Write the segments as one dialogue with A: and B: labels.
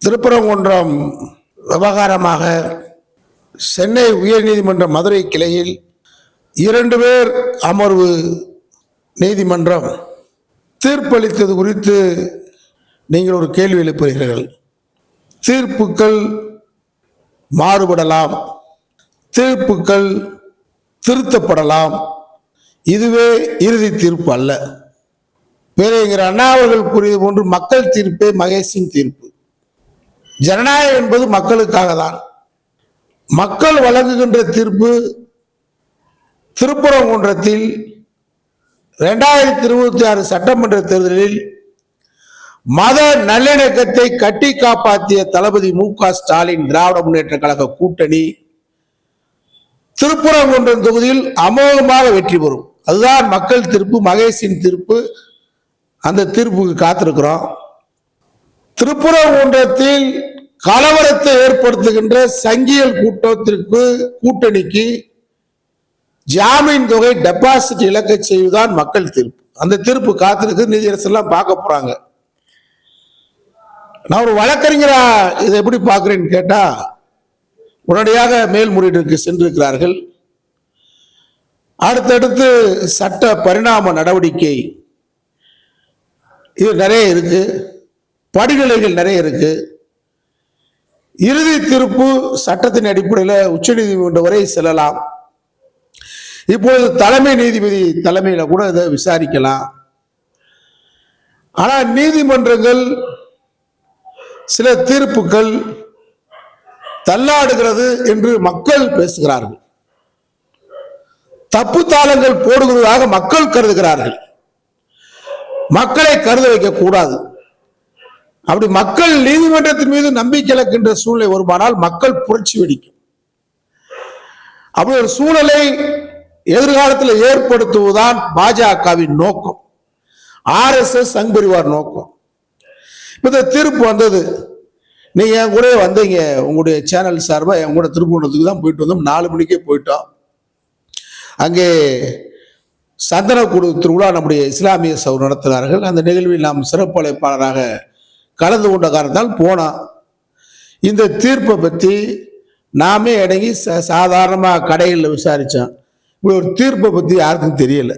A: திருப்பரங்குன்றம் விவகாரமாக சென்னை உயர்நீதிமன்ற மதுரை கிளையில் 2 பேர் அமர்வு நீதிமன்றம் தீர்ப்பளித்தது குறித்து நீங்கள் ஒரு கேள்வி எழுப்புகிறீர்கள். தீர்ப்புகள் மாறுபடலாம், தீர்ப்புகள் திருத்தப்படலாம். இதுவே இறுதி தீர்ப்பு அல்ல. பேரறிஞர் அண்ணா அவர்கள் கூறியது போன்று மக்கள் தீர்ப்பே மகேஷின் தீர்ப்பு. ஜனநாயகம் என்பது மக்களுக்காக தான். மக்கள் வழங்குகின்ற தீர்ப்பு திருப்பரங்குன்றத்தில் 2026 சட்டமன்ற தேர்தலில் மத நல்லிணக்கத்தை கட்டி காப்பாற்றிய தளபதி மு.க. ஸ்டாலின் திராவிட முன்னேற்ற கழக கூட்டணி திருப்பரங்குன்றம் தொகுதியில் அமோகமாக வெற்றி பெறும். அதுதான் மக்கள் தீர்ப்பு, மகேஷின் தீர்ப்பு. அந்த தீர்ப்புக்கு காத்திருக்கிறோம். திருப்பரங்குன்றத்தில் கலவரத்தை ஏற்படுத்துகின்ற சங்கியல் கூட்டணிக்கு ஜாமீன் தொகை டெபாசிட் இழக்க செய்வதுதான் மக்கள் தீர்ப்பு. அந்த தீர்ப்பு காத்திருக்கு. நீதியரசர் எல்லாம் பார்க்க போறாங்க. நான் ஒரு வழக்கறிஞரா இதை எப்படி பார்க்கிறேன்னு கேட்டா, உடனடியாக மேல்முறையீட்டிற்கு சென்றிருக்கிறார்கள். அடுத்தடுத்து சட்ட பரிணாம நடவடிக்கை இது நிறைய இருக்கு, படிநிலைகள் நிறைய இருக்கு. இறுதி தீர்ப்பு சட்டத்தின் அடிப்படையில் உச்சநீதிமன்றம் வரை செல்லலாம். இப்பொழுது தலைமை நீதிபதி தலைமையில கூட இதை விசாரிக்கலாம். ஆனால் நீதிமன்றங்கள் சில தீர்ப்புகள் தள்ளாடுகிறது என்று மக்கள் பேசுகிறார்கள். தப்பு தாளங்கள் போடுகிறதாக மக்கள் கருதுகிறார்கள். மக்களை கருத வைக்க கூடாது. அப்படி மக்கள் நீதிமன்றத்தின் மீது நம்பிக்கை இழக்கின்ற சூழ்நிலை வருமானால் மக்கள் புரட்சி வெடிக்கும். அப்படி ஒரு சூழலை எதிர்காலத்தில் ஏற்படுத்துவதுதான் பாஜகவின் நோக்கம், RSS சங் பரிவார் நோக்கம். இந்த தீர்ப்பு வந்தது, நீங்க என் கூட வந்தீங்க, உங்களுடைய சேனல் சார்பாக என் கூட திருப்பூரத்துக்கு தான் போயிட்டு வந்தோம். 4 மணிக்கே போயிட்டோம். அங்கே சந்தனக்கூடு திருவிழா நம்முடைய இஸ்லாமிய சௌர் நடத்தினார்கள். அந்த நிகழ்வில் நாம் சிறப்பு அழைப்பாளராக கலந்து கொண்ட காரணத்தால் போனோம். இந்த தீர்ப்பை பற்றி நாமே அடங்கி சாதாரணமாக கடைகளில் விசாரித்தோம். இப்படி ஒரு தீர்ப்பை பற்றி யாருக்கும் தெரியல,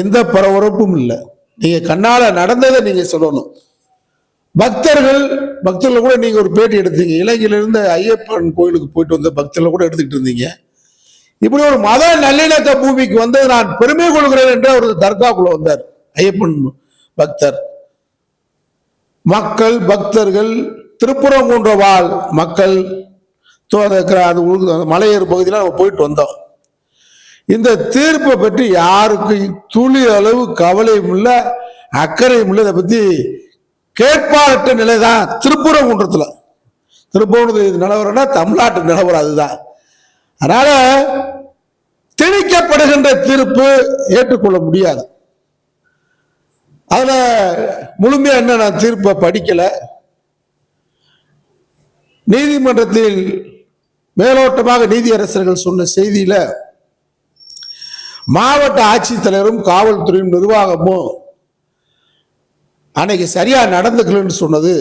A: எந்த பரபரப்பும் இல்லை. நீங்கள் கண்ணால் நடந்ததை நீங்கள் சொல்லணும். பக்தர்கள் கூட நீங்கள் ஒரு பேட்டி எடுத்தீங்க. இலங்கையிலிருந்து ஐயப்பன் கோயிலுக்கு போயிட்டு வந்த பக்தர்கள் கூட எடுத்துக்கிட்டு இருந்தீங்க. இப்படி ஒரு மத நல்லிணக்க பூமிக்கு வந்து நான் பெருமை கொள்கிறேன் என்ற ஒரு தர்காக்குள்ள வந்தார் ஐயப்பன் பக்தர். பக்தர்கள் திருப்பரங்குன்ற வாழ் மக்கள் மலையேறு பகுதியில் நம்ம போயிட்டு வந்தோம். இந்த தீர்ப்பை பற்றி யாருக்கு துளி அளவு கவலையும் இல்லை, அக்கறையும் இல்லை. இதை பற்றி கேட்பாரற்ற நிலைதான் திருப்பரங்குன்றத்தில். திருப்பரங்குன்றத்தில் நிலவரம்னா தமிழ்நாட்டு நிலவரம் அதுதான். அதனால திணிக்கப்படுகின்ற தீர்ப்பு ஏற்றுக்கொள்ள முடியாது. அதுல முழுமையா என்ன, நான் தீர்ப்பை படிக்கல. நீதிமன்றத்தில் மேலோட்டமாக நீதியரசர்கள் சொன்ன செய்தியில மாவட்ட ஆட்சித்தலைவரும் காவல்துறையும் நிர்வாகமும் அன்னைக்கு சரியா நடந்துக்கலன்னு சொன்னது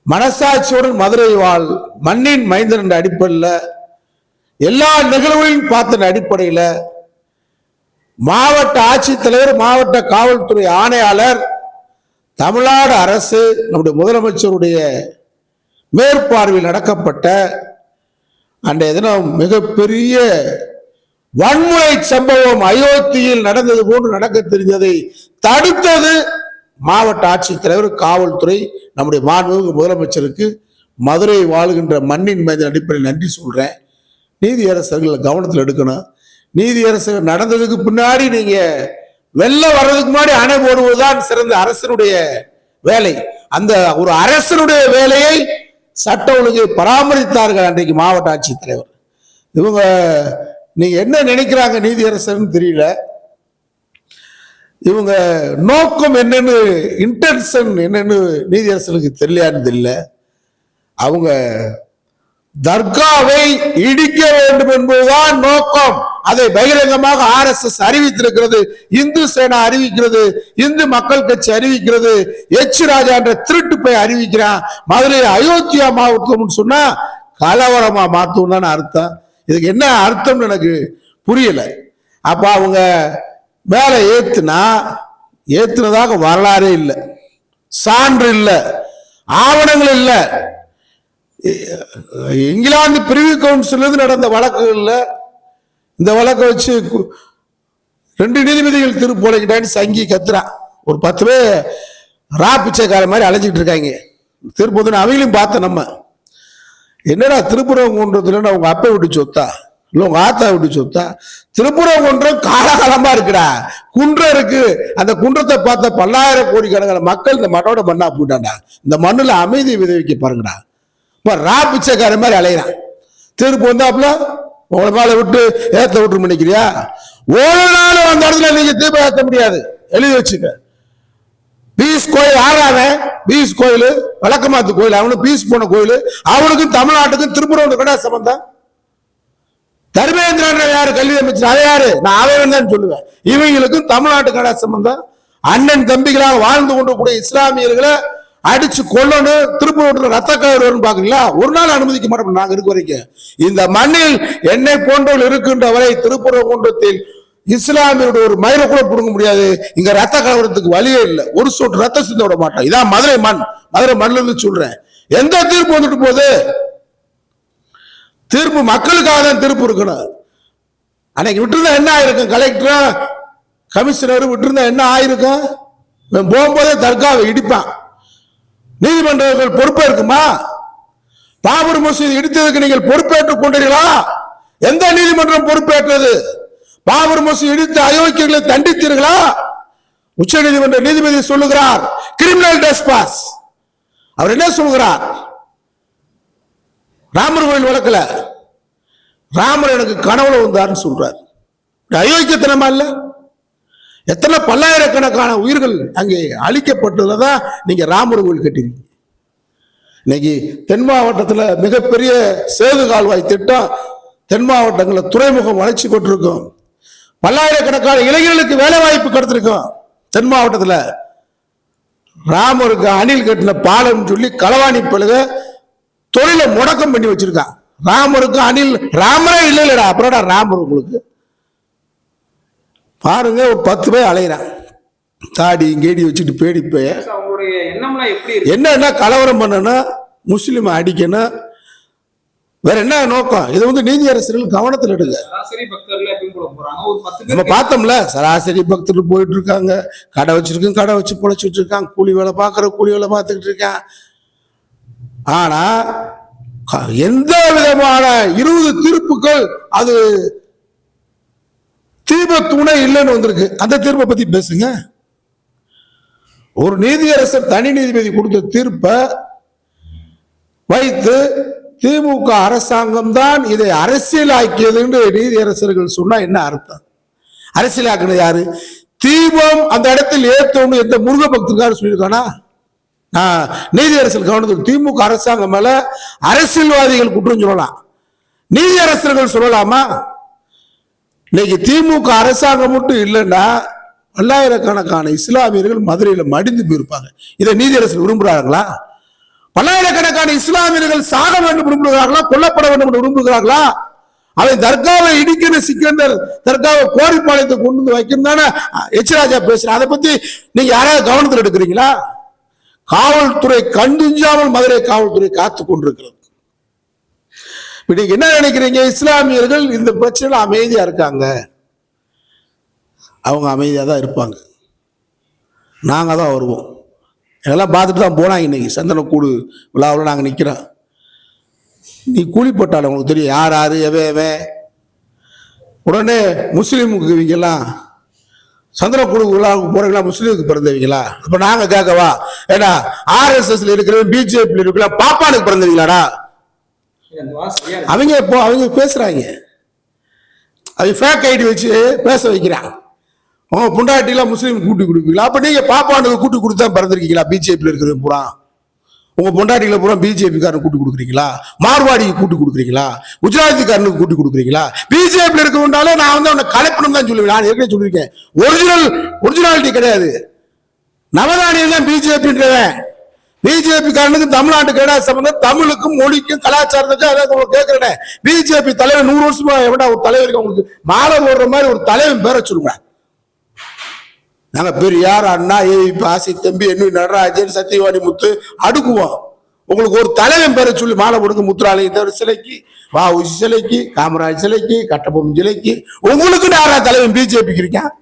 A: மனசாட்சியுடன் மதுரை வாழ் மண்ணின் மைந்தன் என்ற அடிப்படையில் எல்லா நிகழ்வுகளையும் பார்த்த அடிப்படையில் மாவட்ட ஆட்சித்தலைவர், மாவட்ட காவல்துறை ஆணையாளர், தமிழ்நாடு அரசு, நம்முடைய முதலமைச்சருடைய மேற்பார்வையில் நடக்கப்பட்ட அன்றைய தினம் மிகப்பெரிய வன்முறை சம்பவம் அயோத்தியில் நடந்தது போன்று நடக்க தெரிந்ததை தடுத்தது மாவட்ட ஆட்சித்தலைவர், காவல்துறை. நம்முடைய மாண்புமிகு முதலமைச்சருக்கு மதுரை வாழ்கின்ற மண்ணின் மைந்தன் அடிப்படையில் நன்றி சொல்றேன். நீதியரசர்கள் கவனத்தில் எடுக்கணும். நீதியரசர்கள் நடந்ததுக்கு பின்னாடி நீங்க வெளில வர்றதுக்கு முன்னாடி அணை போடுவதுதான் சிறந்த அரசனுடைய வேலை. அந்த ஒரு அரசனுடைய வேலையை சட்ட ஒழுங்கை பராமரித்தார்கள் அன்றைக்கு மாவட்ட ஆட்சித்தலைவர். இவங்க நீங்க என்ன நினைக்கிறாங்க நீதியரசர்னு தெரியல. இவங்க நோக்கம் என்னன்னு, இன்டென்ஷன் என்னன்னு நீதியரசனுக்கு தெரியலையான்னு தெரியல. அவங்க தர்காவை இடிக்க வேண்டும் என்பதுதான் நோக்கம். அதை பகிரங்கமாக RSS அறிவித்திருக்கிறது, இந்து சேனா அறிவிக்கிறது, இந்து மக்கள் கட்சி அறிவிக்கிறது, ராஜா என்ற திருட்டு போய் அறிவிக்கிறான். மதுரை அயோத்தியா மாவட்டம் சொன்னா கலவரமா மாத்தம் தானே அர்த்தம். இதுக்கு என்ன அர்த்தம் எனக்கு புரியல. அப்ப அவங்க மேல ஏத்துனதாக வரலாறே இல்லை, சான்று இல்லை, ஆவணங்கள் இல்லை. இங்கிலாந்து பிரிவு கவுன்சில் நடந்த வழக்குகள்ல இந்த வழக்கை வச்சு 2 நீதிபதிகள் தீர்ப்பு சங்கி கத்துறான். ஒரு 10 பேர் பிச்சைக்கார மாதிரி அலைஞ்சிட்டு இருக்காங்க. தீர்ப்பு வந்து அவங்களையும் பார்த்த நம்ம என்னடா திருப்புறங்குன்றத்துல உங்க அப்பா விட்டு சொத்தா இல்ல உங்க ஆத்தா விட்டு சொத்தா? திருப்புறங்குன்றம் காலகாலமா இருக்குடா, குன்றம் இருக்கு. அந்த குன்றத்தை பார்த்த பல்லாயிரம் கோடி கணக்கான மக்கள் இந்த மண்ணோட மண்ணா போயிட்டான்டா. இந்த மண்ணுல அமைதி விதைவிக்க பாருங்கடா. பிச்சைக்கார மாதிரி அலையிறான். தீர்ப்பு வந்தாப்புல உங்களை மேல விட்டு ஏத்த விட்டு நினைக்கிறியா? ஒரு நாள் அந்த இடத்துல நீங்க தீபம் ஏற்ற முடியாது, எழுதி வச்சுக்க. பீஸ் கோயில் ஆறாவே, பீஸ் கோயில் வழக்கமாத்து கோயில், அவனுக்கு பீஸ் போன கோயில். அவனுக்கும் தமிழ்நாட்டுக்கும் திருப்பூர் கடை சம்பந்தம். தர்மேந்திரன் யாரு கல்வி அமைச்சர்? அதை யாரு? நான் அவன் தான் சொல்லுவேன். இவங்களுக்கும் தமிழ்நாட்டு கடை சம்பந்தம். அண்ணன் தம்பிகளாக வாழ்ந்து கொண்டு கூடிய இஸ்லாமியர்களை அடிச்சு கொல்லணும், திருப்பூர் ரத்த கயிறு வரும் பாக்குறீங்களா? ஒரு நாள் அனுமதிக்க மாட்டோம் நாங்க இருக்க வரைக்கும். இந்த மண்ணில் என்னை போன்றவர்கள் இருக்கின்ற வரை திருப்பூரங்குன்றத்தில் இஸ்லாமியோட ஒரு மயிரை கூட பிடுங்க முடியாது. இங்க ரத்த கலவரத்துக்கு வழியே இல்லை, ஒரு சொட்டு ரத்த சிந்த விட மாட்டோம். இதான் மதுரை மண், மதுரை மண்ணில் இருந்து சொல்றேன். எந்த தீர்ப்பு வந்துட்டு போகுது? தீர்ப்பு மக்களுக்காக தான் தீர்ப்பு இருக்கணும். அன்னைக்கு விட்டுருந்தா என்ன ஆயிருக்கும்? கலெக்டர் கமிஷனர் விட்டுருந்தா என்ன ஆயிருக்கும்? போகும்போதே தர்காவை இடிப்பான். நீதிமன்றங்கள் பொறுப்பேற்குமா? பாபர் மசூதி இடித்ததுக்கு நீங்கள் பொறுப்பேற்றுக் கொண்டீர்களா? எந்த நீதிமன்றம் பொறுப்பேற்றது? பாபர் மசூதி இடித்து அயோக்கியர்களை தண்டித்தீர்களா? உச்ச நீதிமன்ற நீதிபதி சொல்லுகிறார் கிரிமினல் டெஸ்பாஸ். அவர் என்ன சொல்லுகிறார்? ராமர் கோயில் வழக்குல ராமர் எனக்கு கனவுல வந்தார்னு சொல்றார். அயோக்கியத்தனமா இல்ல? எத்தனை பல்லாயிரக்கணக்கான உயிர்கள் அங்கே அழிக்கப்பட்டதுதான் நீங்க ராமர் கோயில் கட்டிருக்கீங்க. இன்னைக்கு தென் மாவட்டத்தில் மிகப்பெரிய சேது கால்வாய் திட்டம் தென் மாவட்டங்களில் துறைமுகம் வளர்ச்சி கொண்டிருக்கும். பல்லாயிரக்கணக்கான இளைஞர்களுக்கு வேலை வாய்ப்பு கிடைத்திருக்கும். தென் மாவட்டத்தில் ராமருக்கு அணில் கட்டின பாலம் சொல்லி களவாணி பழுக தொழிலை முடக்கம் பண்ணி வச்சிருக்கான். ராமருக்கு அணில் ராமரே இல்லைடா, அப்புறம்டா ராமர் உங்களுக்கு. பாருங்க, ஒரு 10 பேர் அலையிறான், தாடி கேடி வச்சுட்டு பேடி போய் என்ன கலவரம் பண்ணணும், முஸ்லிம் அடிக்கணும், வேற என்ன நோக்கம்? இதை வந்து நீதியரசர்கள் கவனத்தில் எடுங்க. நம்ம பார்த்தோம்ல, சராசரி பக்தர்கள் போயிட்டு இருக்காங்க, கடை வச்சிருக்கோம், கடை வச்சு பொழைச்சிட்டு இருக்காங்க, கூலி வேலை பார்க்கற கூலி வேலை பார்த்துக்கிட்டு இருக்கான். ஆனா எந்த விதமான 20 தீர்ப்புகள் அது தீப துணை இல்லைன்னு வந்திருக்கு. அந்த தீர்ப்பை பத்தி பேசுங்க. ஒரு நீதியரசர் தனி நீதிபதி கொடுத்த தீர்ப்பை வைத்து திமுக அரசாங்கம் தான் இதை அரசியலாக்கியது என்று நீதியரசர்கள் சொன்னா என்ன அர்த்தம்? அரசியலாக்குனது யாரு? தீபம் அந்த இடத்தில் ஏத்தோன்னு எந்த முருக பக்தருக்காரு சொல்லியிருக்கானா? நீதியரசர்கள் கவனத்தில் திமுக அரசாங்கம் மேல அரசியல்வாதிகள் குற்றம் சொல்லலாம், நீதியரசர்கள் சொல்லலாமா? இன்னைக்கு திமுக அரசாங்கம் மட்டும் இல்லைன்னா பல்லாயிரக்கணக்கான இஸ்லாமியர்கள் மதுரையில மடிந்து போயிருப்பாங்க. இதை நீதியரசர் விரும்புகிறார்களா? பல்லாயிரக்கணக்கான இஸ்லாமியர்கள் சாக வேண்டும் விரும்புகிறார்களா? கொல்லப்பட வேண்டும் என்று விரும்புகிறார்களா? அவை தர்காவை இடிக்கிற சிக்கந்தர் தர்காவை கோரிப்பாளையத்தை கொண்டு வந்து வைக்கணும் தானே ராஜா பேசுறேன். அதை பத்தி நீங்க யாராவது கவனத்தில் எடுக்கிறீங்களா? காவல்துறை கண்டுஞ்சாமல் மதுரை காவல்துறை காத்து கொண்டிருக்கிறது. நீங்க என்ன நினைக்கிறீங்க? இஸ்லாமியர்கள் இந்த பிரச்சனையில அமைதியா இருக்காங்க. அவங்க அமைதியா தான் இருப்பாங்க, நாங்க தான் வருவோம். இதெல்லாம் பார்த்துட்டு தான் போனாங்க. இன்னைக்கு சந்தனக்கூடு விழாவில் நாங்கள் நிற்கிறோம். நீ கூலிப்பட்டாலும் உங்களுக்கு தெரியும் யார் யாரு எவன். உடனே முஸ்லீமுக்கு இவங்கெல்லாம் சந்தனக்கூடு விழாவுக்கு போறீங்களா? முஸ்லீமுக்கு பிறந்தவங்களா? அப்ப நாங்க கேட்கவா? ஏன்னா RSSல இருக்கிறவங்க பிஜேபியில் இருக்கிற பாப்பானுக்கு பிறந்தவங்களாடா? அவங்க பேசுறாங்க, அவங்க ஃபேக் ஐடி வச்சு பேச வைக்கிறான். உங்க புண்டாட்டிலாம் முஸ்லீம் கூட்டி கொடுப்பீங்களா? அப்ப நீங்க பாப்பானுக்கு கூட்டி கொடுத்தா பிறந்திருக்கீங்களா? பிஜேபியில் இருக்கிறவங்க பூரா உங்க பொண்டாட்டிகளை பூரா பிஜேபி காரனுக்கு கூட்டி கொடுக்குறீங்களா? மார்வாடிக்கு கூட்டி கொடுக்குறீங்களா? குஜராத்திக்காரனுக்கு கூட்டி கொடுக்குறீங்களா? பிஜேபி இருக்கணும்னாலே நான் வந்து அவனை கலப்பணும் தான் சொல்லுவேன். நான் ஏற்கனவே சொல்லியிருக்கேன், ஒரிஜினாலிட்டி கிடையாது. நவதானியம் தான் பிஜேபின்றவன். பிஜேபி காரனுக்கு தமிழ்நாட்டுக்கு என்ன சம்பந்தம்? தமிழுக்கும் மொழிக்கும் கலாச்சாரத்துக்கும். அதான் கேட்கிறேன், பிஜேபி தலைவர் 100 வருஷமா எவனா ஒரு தலைவருக்கு உங்களுக்கு மாலை போடுற மாதிரி ஒரு தலைவன் பேர சொல்லுங்க. நாங்க பெரியார், அண்ணா, ஏவி, ஆசி தம்பி, என்ன நடராஜன், சத்தியவாணி முத்து அடுக்குவோம். உங்களுக்கு ஒரு தலைவன் பேரை சொல்லி மாலை போடுங்க. முத்துராலய சிலைக்கு, வஉசி சிலைக்கு, காமராஜ் சிலைக்கு, கட்டபொம்மன் சிலைக்கு. உங்களுக்கு யாரா தலைவன் பிஜேபிக்கு இருக்கான்?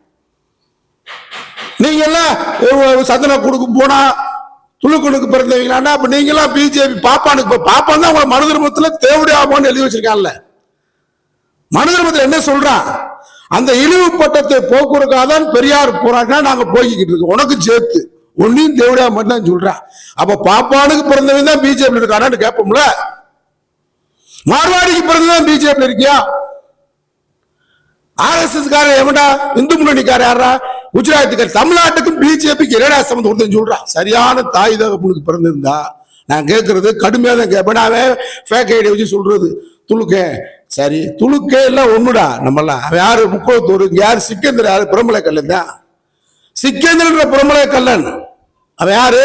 A: நீங்க எல்லாம் சந்தன கொடுக்கு போனா துளுக்குனுக்கு பிறந்தவங்களாண்டா, அப்ப நீங்க எல்லாம் பிஜேபி பாப்பானுக்கு. பாப்பான் தான் உங்களை மனு தர்மத்துல தேவடியாமான்னு எழுதி வச்சிருக்கான்ல. மனு தர்மத்துல என்ன சொல்றான்? அந்த இழிவு பட்டத்தை போக்குறதுக்காக தான் பெரியார் போராட்டா நாங்க போய்கிட்டு இருக்கோம். உனக்கு சேர்த்து ஒன்னையும் தேவடியா மட்டும் தான் சொல்றான். அப்ப பாப்பானுக்கு பிறந்தவன் தான் பிஜேபி இருக்கானு கேட்போம்ல. மார்வாடிக்கு பிறந்ததான் பிஜேபி இருக்கியா? RSS காரன் எவன்டா? இந்து முன்னணிக்கார யாரா? குஜராத்துக்கார. தமிழ்நாட்டுக்கும் பிஜேபிக்கு என்னடா சம்பந்தம்? ஒருத்தன் சொல்றான். சரியான தாய் தகப்பனுக்கு பிறந்திருந்தா நான் கேட்கறது கடுமையா தான் கேட்பேன். ஃபேக் ஐடியா வச்சு சொல்றது துளுக்க. சரி, துளுக்கே எல்லாம் ஒண்ணுடா. நம்மலாம் யாரு? முக்கோத்தூர். யாரு? சிக்கந்தர். யாரு? புறமலை கல்லன் தான். சிக்கந்தர் புறமலை கல்லன் அவன் யாரு?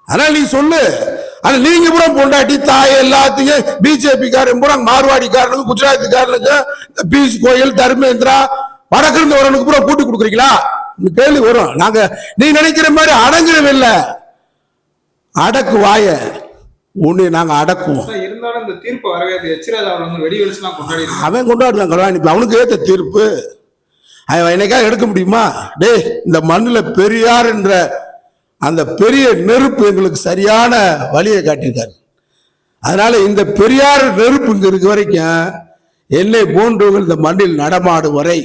A: அதனால நீ சொல்லு. ஆனா நீங்க கூட பொண்டாட்டி தாய் எல்லாத்தையும் பிஜேபி காரன் பூரா மார்வாடிக்காரனுக்கு, குஜராத்திக்காரனுக்கு, பீஸ் கோயில், தர்மேந்திரா, வடக்கிருந்து வரனுக்கு பூரா கூட்டி கொடுக்குறீங்களா? கேள்வி வரும். நாங்க நீ நினைக்கிற மாதிரி அடங்குறவில்லை. அடக்கு வாய ஒண்ணு நாங்க அடக்குவோம்.
B: இருந்தாலும் இந்த தீர்ப்பு வரவேற்று எச்ராஜா அவர் வெடி வெளிச்செல்லாம் கொண்டாடி
A: அவன் கொண்டாடுறான் கல்வாணி. அவனுக்கு ஏத்த தீர்ப்பு அவன் என்னைக்கா எடுக்க முடியுமா? டே, இந்த மண்ணுல பெரியார் என்ற அந்த பெரிய நெருப்பு எங்களுக்கு சரியான வழியை காட்டியிருக்காரு. அதனால இந்த பெரியார் நெருப்பு இங்க இருக்க வரைக்கும் என்னை போன்றவர்கள் இந்த மண்ணில் நடமாடும் வரை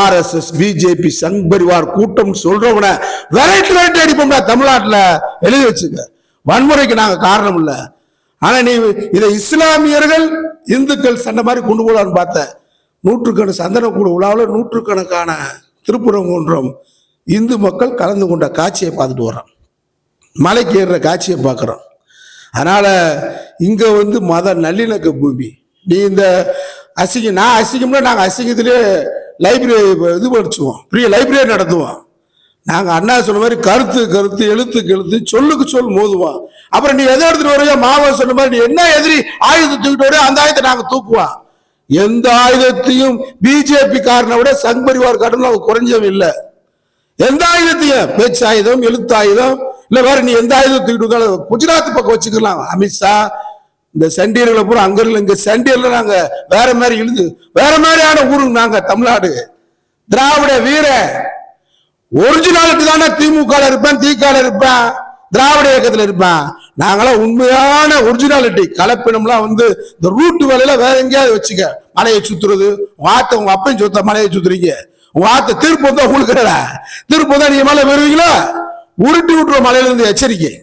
A: RSS, பிஜேபி, சங் பரிவார் கூட்டம் சொல்றவன வெரைட்டி அடிப்போம்டா தமிழ்நாட்டுல. எழுதி வச்சுக்க. வன்முறைக்கு நாங்க காரணம் இல்ல. ஆனா நீ இதை இஸ்லாமியர்கள் இந்துக்கள் சண்டை மாதிரி கொண்டு போலான்னு பார்த்த. நூற்றுக்கணக்கான சந்தனக்கூட உலாவில் நூற்றுக்கணக்கான திருப்புறங்குன்றம் இந்து மக்கள் கலந்து கொண்ட காட்சியை பார்த்துட்டு வர்றோம். மலைக்கு ஏறுற காட்சியை பார்க்குறோம். அதனால இங்க வந்து மத நல்லிணக்க பூமி. நீ இந்த அசிங்கம், நான் அசிங்கம்னா நாங்கள் அசிங்கத்திலே லைப்ரரி இது படிச்சுவோம், பெரிய லைப்ரரி நடத்துவோம். நாங்கள் அண்ணா சொன்ன மாதிரி கருத்து கருத்து, எழுத்துக்கு எழுத்து, சொல்லுக்கு சொல் மோதுவோம். அப்புறம் நீ எதை எடுத்துட்டு வரையோ, மாவன் சொன்ன மாதிரி நீ என்ன எதிரி ஆயுதத்தை தூக்கிட்டு வரையோ அந்த ஆயுதத்தை நாங்கள் தூக்குவோம். எந்த ஆயுதத்தையும் பிஜேபி காரனை விட சங் பரிவார் காரணம் அவங்க குறைஞ்சவும் இல்லை. எந்த ஆயுதத்தையும், பேச்சு ஆயுதம், எழுத்து ஆயுதம், இல்ல வேற நீ எந்த ஆயுதம் தூக்கிட்டு குஜராத் பக்கம் வச்சுக்கலாம். அமித்ஷா இந்த சண்டியர்களை பூரா அங்க இல்லை. இங்க சண்டியர்ல நாங்க வேற மாதிரி இழுது வேற மாதிரியான ஊருக்கு நாங்க தமிழ்நாடு. திராவிட வீர ஒரிஜினாலிட்டி தானே திமுக இருப்பேன், திகால இருப்பேன், திராவிட இயக்கத்துல இருப்பேன். நாங்களாம் உண்மையான ஒரிஜினாலிட்டி. கலப்பினம்லாம் வந்து இந்த ரூட்டு வேலையில வேற எங்கேயாவது வச்சுக்க. மலையை சுத்துறது, வார்த்தை உங்க அப்பையும் சொத்த மலையை சுத்துறீங்க. உங்க வார்த்தை திருப்பம் தான் உங்களுக்கு கிடையாது. திருப்பம் தான் நீங்க மேல வருவீங்களா? உருட்டி விட்டுருவோம் மலையில இருந்து. எச்சரிக்கை.